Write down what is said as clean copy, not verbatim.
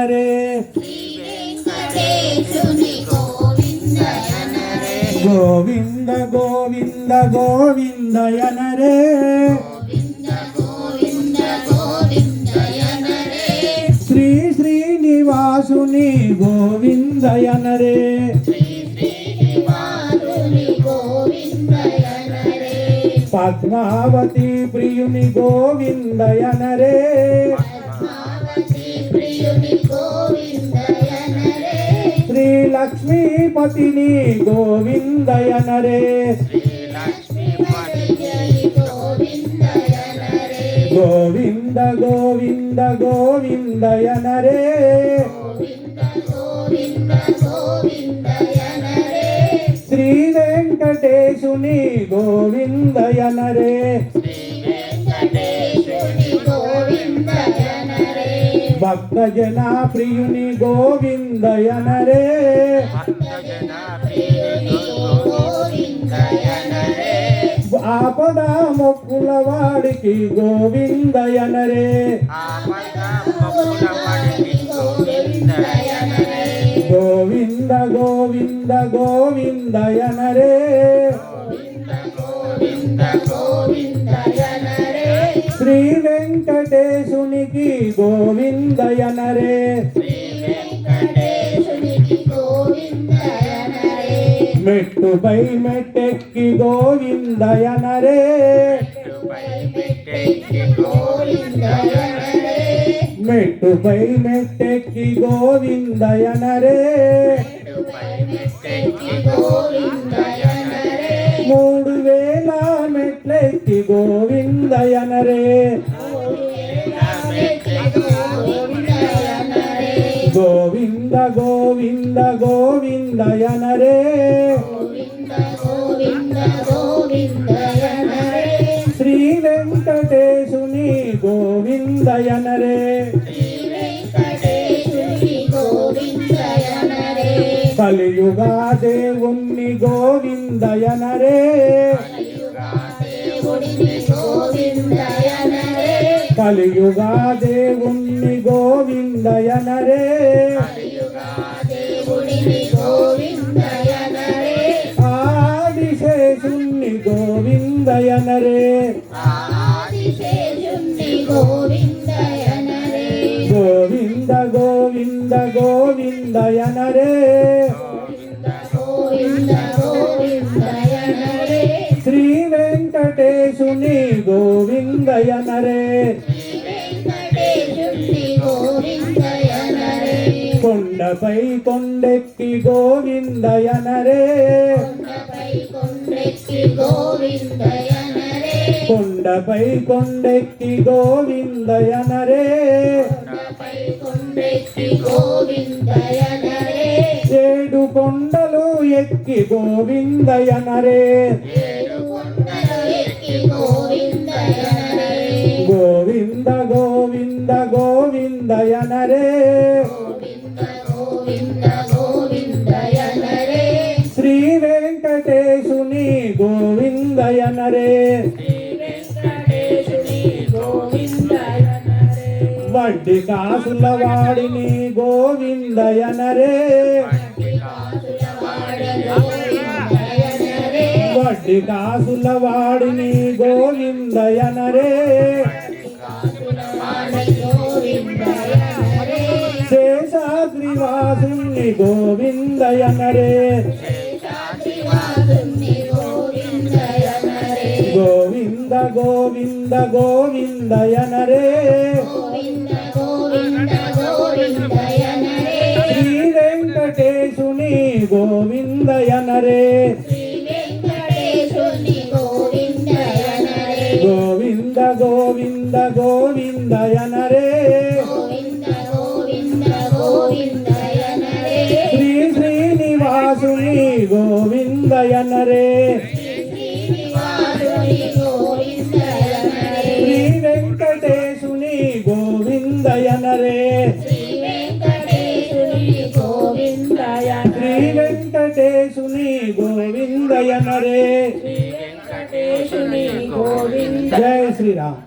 గోవిందయనరే గోవింద గోవింద గోవిందయనరే శ్రీ శ్రీనివాసుని గోవిందయనరే పద్మావతి ప్రియుని గోవిందయనరే శ్రీ లక్ష్మీపతిని గోవిందయనరే గోవింద గోవింద గోవిందయనరే శ్రీ వెంకటేశుని గోవిందయనరే భక్త జనా ప్రియుని గోవిందయనరే ఆపద మొక్కుల వాడికి గోవిందయనరే గోవింద గోవింద గోవిందయనరే శ్రీ వెంకటేశునికి గోవిందయనరే మెట్టుపై మెట్టెక్కి గోవిందయనరే మెట్టుపై మెట్టెక్కి గోవిందయనరే మూడు వేల మెట్లెక్కి గోవిందయనరే గోవింద గోవింద గోవిందయనరే శ్రీ వెంకటేశుని గోవిందయనరే కలియుగా దేవుణ్ణి గోవిందయనరే కలియుగా దేవుణ్ణి గోవిందయనరే ఆదిశేషుణ్ణి గోవిందయనరే గోవింద గోవింద గోవిందయనరే శ్రీ వెంకటేశుని గోవిందయనరే కొండపై కొండెక్కి గోవిందయనరే కొండపై కొండెక్కి గోవిందయనరే ఏడు కొండలు ఎక్కి గోవిందయనరే గోవింద గోవింద గోవిందయనరే శ్రీ వెంకటేశుని గోవిందయనరే వడ్డీ కాసుల వాడిని గోవిందయనరే వడ్డీ కాసుల వాడిని గోవిందయనరే శేషాద్రివాసుని గోవిందయనరే గోవింద గోవింద గోవిందయనరే శ్రీ వెంకటేశుని గోవిందయనరే గోవింద గోవింద గోవిందయనరే శ్రీ శ్రీనివాసుని గోవిందయనరే శ్రీ వెంకటేశుని గోవిందయనరే శ్రీ వెంకటేశుని గోవిందయనరే జై శ్రీరామ్।